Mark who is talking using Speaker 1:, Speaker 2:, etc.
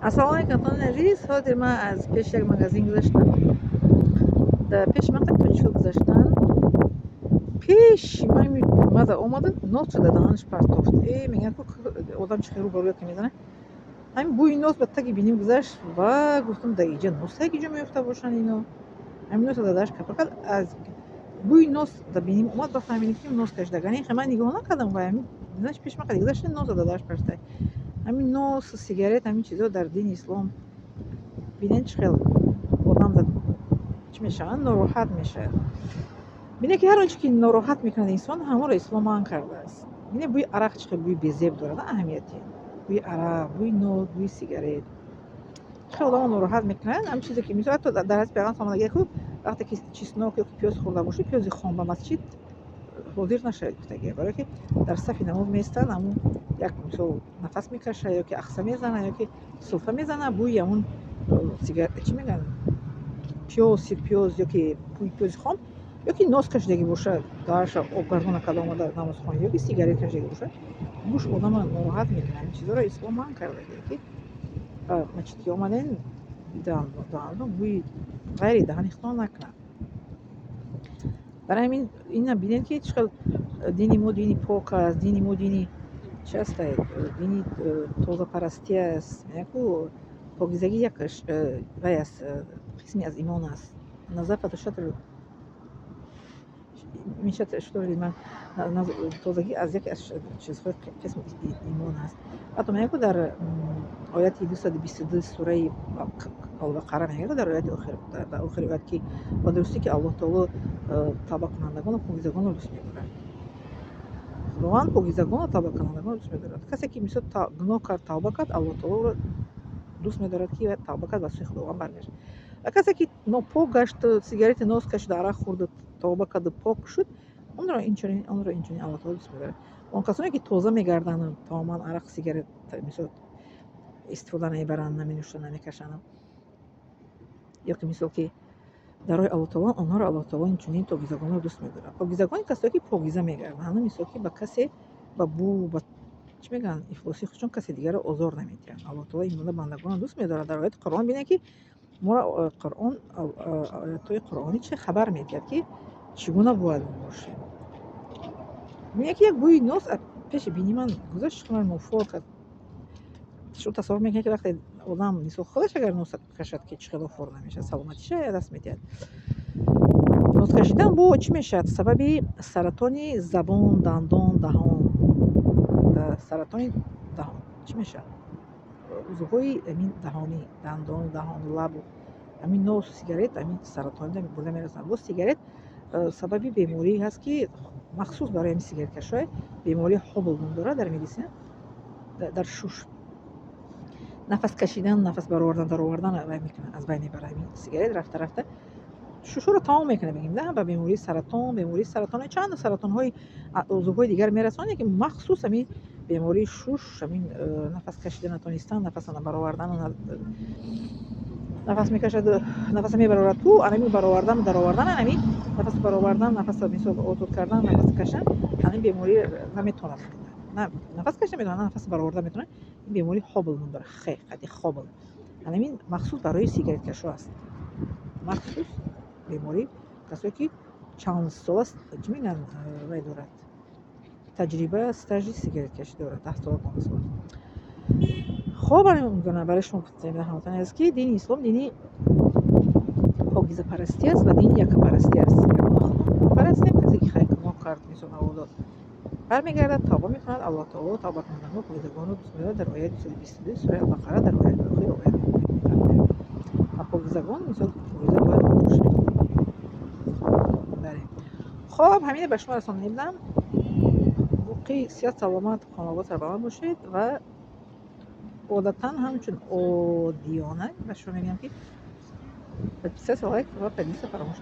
Speaker 1: السلام علیکم دوستان عزیز. حاضر من از پیش یک مغازین گذاشتم. در پیش من قد چوب گذاشتن. پیش من ماذا اومد نوت شده دهانش پرتافت. میگن که آدم چه رو برای که میزنه. همین بوی نوت به تکی بینیم گذاشت و گفتم در اینجا نوت هایی که جا میفته باشن اینو. همین نوت داداش که فقط از بوی نوت در بینیم اومد بفهمیم که نوت کشیدگانی. خب من نگاه نکردم و همین دیدنش پیش من قد گذاشت نوت داداش پرسته. همین نوت سیگارت همین چیزا در دین اسلام بینن چه خیلی آدم چی میشه ناراحت میشه. بینه که هر آنچه که ناراحت میکنه انسان همون را اسلام من کرده است. بینه بوی عرق چقدر بوی بی‌زیب داره، نه اهمیتی. بوی عرق، بوی نود، بوی سیگارت خیلی آدم ناراحت میکنه. همین چیزی که میشه تو در حد پیغمبر صلی الله وقتی که چیزناک یا پیاز خورده باشه پیاز خام به مسجد حاضر نشه گفتگی، برای که در صف نماز میستن همون یک مثلا نفس میکشه یا که اقصا میزنه یا که سلفه میزنه بوی همون سیگارت چی میگن پیاز سیر پیاز یا که بوی پیاز خام یا که ناز کشیدگی باشه دارش آب گردون کده آمده نماز خواهی یا که سیگارت کشیدگی باشه بوش آدم ناراحت میکنه. این چیزا را اسلام من کرده که مسجد که آمدن دهان بوی غیر دهان اختار نکنه. برای همین این بینید که چقدر دینی ما دینی پاک است، دینی ما دینی چه است، دینی توزه پرستی است. یکو پاکیزگی یکش وی است، قسمی از ایمان است. نظافت شطر میشه شطوری من توزگی از یک از چیزهای قسم ایمان است. حتی میگه در آیت 222 سوره البقره میگه در آیت آخر آیت که با درستی که الله تعالی توبه کنندگان و پاکیزگان رو دوست می‌دارد. خداوند پاکیزگان و توبه کنندگان رو دوست می‌دارد. کسی که مثل گناه کرد توبه کرد الله تعالی رو دوست می‌دارد که توبه کرد و سوی خداوند برگشت. و کسی که ناپاک گشت سیگارت نوز کشید عرق خورد توبه کرد پاک شد اون را اینچنین الله تعالی دوست می‌دارد. اون کسانی که تازه می‌گردن تماما عرق سیگارت مثل استفاده نمیبرند نمی‌نوشند نمی‌کشند یا که مثل که در راه الله تعالی آنها را الله تعالی اینچنین پاکیزگان رو دوست می‌دارد. پاکیزگان کسایی که پاکیزه می‌گردند مثل که با کسی با بو با چی میگن افلاسی خودشون کسی دیگر رو آزار نمی‌دهند. الله تعالی این گونه بندگان رو دوست می‌دارد. در آیات قرآن بینه که ما را قرآن آیات‌های قرآنی چه خبر می‌دهد که چگونه باید باشیم. میگه یک بوی نوز پیش بینی من گذاشت که من موفق شو تصور میکنه که وقتی آدم مثل خودش اگر نوز کشد که چقدر فور نمیشه سلامتیش دست میدهد. نوز کشیدن با چی میشه؟ سبب سرطان زبان، دندان، دهان، سرطان دهان چی میشه؟ عضوهای امین دهانی، دندان، دهان، لب همین نوز سیگارت همین سرطان برده میرسن. با سیگارت سببی بیماری هست که مخصوص برای این سیگارت کشای بیماری حبل داره در مدیسین در شوش نفس کشیدن نفس برآوردن در آوردن میکنه از بین میبره. همین سیگارت رفته رفته شوش رو تمام میکنه. بگیم نه به بیماری سرطان چند سرطان های عضوهای دیگر میرسونه که مخصوص همین بیماری شوش همین نفس کشیدن نتونستن نفس برآوردن نفس میکشد نفس میبره تو همین برآوردن در آوردن همین نفس برآوردن نفس مثل اتو کردن نفس کشیدن همین بیماری نمیتونه نه نفس کشیدن میتونه نفس برآوردن میتونه. این بیماری حبل داره خیلی حبل همین مخصوص برای سیگارت کشا است. مخصوص بیماری کسایی که چند سال است چی میگن وای دارد تجربه استاژ سیگارت کشی دارد 10 سال 15 سال. خب برای شما گفتم همتون است که دین اسلام دینی پاکیزه پرستی است و دین یک پرستی است. پرستی کسی که خیر کار کرد میتونه اولاد برمیگردد توبه میکند الله تعالی توبه کنندگان و پاکیزگان رو دوست می‌دارد. در آیه 22 سوره البقره در آیه آخر آیه میفرماید و پاکیزگان مثل پاکیزه باید باشند. بله خب همین به شما رسانده بودم. باقی صحت سلامت خانواده سربلند باشید و عادتا همچون عادیانه به شما میگم که 3 لایک و 50 فراموش